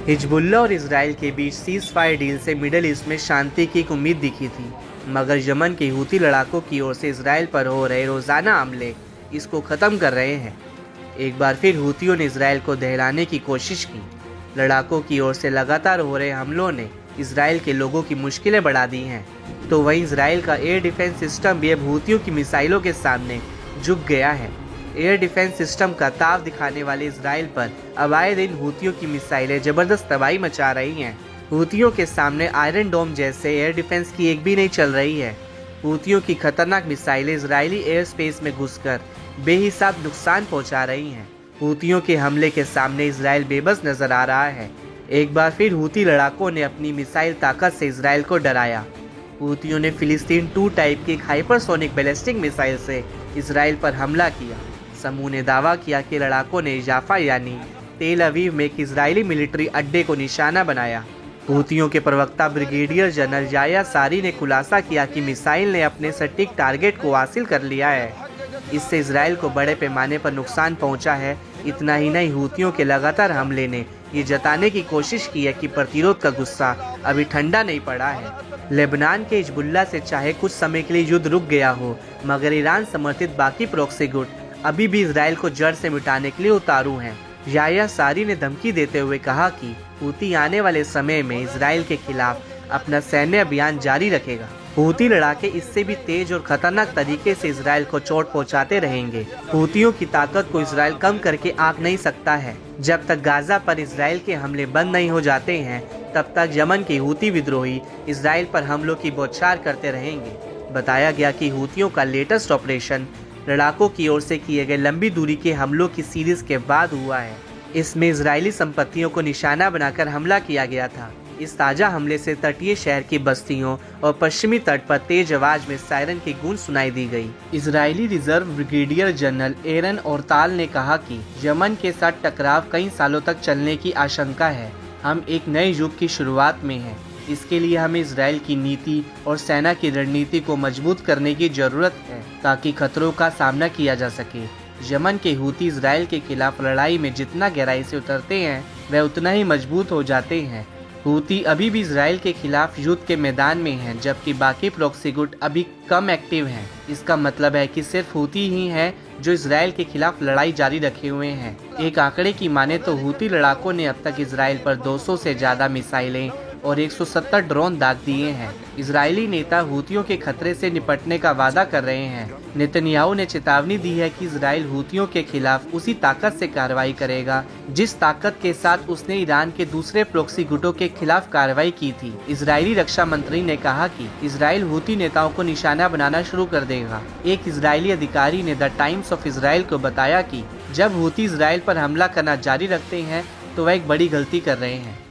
Hezbollah और Israel के बीच seize fire deal से मिडल ईस्ट में शांति की एक उम्मीद दिखी थी, मगर यमन के हूती लड़ाकों की ओर से इसराइल पर हो रहे रोज़ाना हमले इसको ख़त्म कर रहे हैं। एक बार फिर हूतियों ने इसराइल को दहलाने की कोशिश की। लड़ाकों की ओर से लगातार हो रहे हमलों ने इसराइल के लोगों की मुश्किलें बढ़ा दी हैं, तो वहीं इसराइल का एयर डिफेंस सिस्टम भी अब हूतियों की मिसाइलों के सामने झुक गया है। एयर डिफेंस सिस्टम का ताव दिखाने वाले इसराइल पर अब आए दिन हूतियों की मिसाइलें जबरदस्त तबाही मचा रही हैं। हूतियों के सामने आयरन डोम जैसे एयर डिफेंस की एक भी नहीं चल रही है। हूतियों की खतरनाक मिसाइलें इजरायली एयर स्पेस में घुसकर बेहिसाब नुकसान पहुंचा रही हैं। हूतियों के हमले के सामने इसराइल बेबस नजर आ रहा है। एक बार फिर हूती लड़ाकों ने अपनी मिसाइल ताकत से इसराइल को डराया। हूतियों ने फिलिस्तीन 2 टाइप की एक हाइपरसोनिक बैलिस्टिक मिसाइल से इसराइल पर हमला किया। समूह ने दावा किया कि लड़ाकों ने जाफा यानी तेल अवीव में एक इजरायली मिलिट्री अड्डे को निशाना बनाया। हूतियों के प्रवक्ता ब्रिगेडियर जनरल याह्या सारी ने खुलासा किया कि मिसाइल ने अपने सटीक टारगेट को हासिल कर लिया है। इससे इसराइल को बड़े पैमाने पर नुकसान पहुंचा है। इतना ही नहीं, हूतियों के लगातार हमले ने ये जताने की कोशिश की है कि प्रतिरोध का गुस्सा अभी ठंडा नहीं पड़ा है। लेबनान के हिजबुल्लाह से चाहे कुछ समय के लिए युद्ध रुक गया हो, मगर ईरान समर्थित बाकी प्रॉक्सी गुट अभी भी इसराइल को जड़ से मिटाने के लिए उतारू हैं। याह्या सारी ने धमकी देते हुए कहा कि हूती आने वाले समय में इसराइल के खिलाफ अपना सैन्य अभियान जारी रखेगा। हूती लड़ाके इससे भी तेज और खतरनाक तरीके से इसराइल को चोट पहुंचाते रहेंगे। हूतियों की ताकत को इसराइल कम करके आंक नहीं सकता है। जब तक गाजा पर इसराइल के हमले बंद नहीं हो जाते हैं, तब तक यमन के हूती विद्रोही इसराइल पर हमलों की बौछार करते रहेंगे। बताया गया कि हूतियों का लेटेस्ट ऑपरेशन लड़ाकों की ओर से किए गए लंबी दूरी के हमलों की सीरीज के बाद हुआ है। इसमें इजरायली संपत्तियों को निशाना बनाकर हमला किया गया था। इस ताज़ा हमले से तटीय शहर की बस्तियों और पश्चिमी तट पर तेज आवाज में सायरन की गूंज सुनाई दी गई। इजरायली रिजर्व ब्रिगेडियर जनरल एरन ओरताल ने कहा कि यमन के साथ टकराव कई सालों तक चलने की आशंका है। हम एक नए युग की शुरुआत में हैं। इसके लिए हमें इसराइल की नीति और सेना की रणनीति को मजबूत करने की जरूरत है, ताकि खतरों का सामना किया जा सके। यमन के हूती इसराइल के खिलाफ लड़ाई में जितना गहराई से उतरते हैं, वह उतना ही मजबूत हो जाते हैं। हूती अभी भी इसराइल के खिलाफ युद्ध के मैदान में हैं, जबकि बाकी प्रॉक्सी गुट अभी कम एक्टिव हैं। इसका मतलब है कि सिर्फ हूती ही हैं जो इसराइल के खिलाफ लड़ाई जारी रखे हुए हैं। एक आंकड़े की माने तो हूती लड़ाकों ने अब तक इसराइल पर 200 से ज्यादा मिसाइलें और 170 ड्रोन दाग दिए हैं। इजरायली नेता हूतियों के खतरे से निपटने का वादा कर रहे हैं। नेतन्याहू ने चेतावनी दी है कि इजराइल हूतियों के खिलाफ उसी ताकत से कार्रवाई करेगा जिस ताकत के साथ उसने ईरान के दूसरे प्रॉक्सी गुटों के खिलाफ कार्रवाई की थी। इजरायली रक्षा मंत्री ने कहा कि इजराइल हूती नेताओं को निशाना बनाना शुरू कर देगा। एक इजरायली अधिकारी ने द टाइम्स ऑफ इसराइल को बताया कि जब हूती इसराइल पर हमला करना जारी रखते हैं तो वह एक बड़ी गलती कर रहे हैं।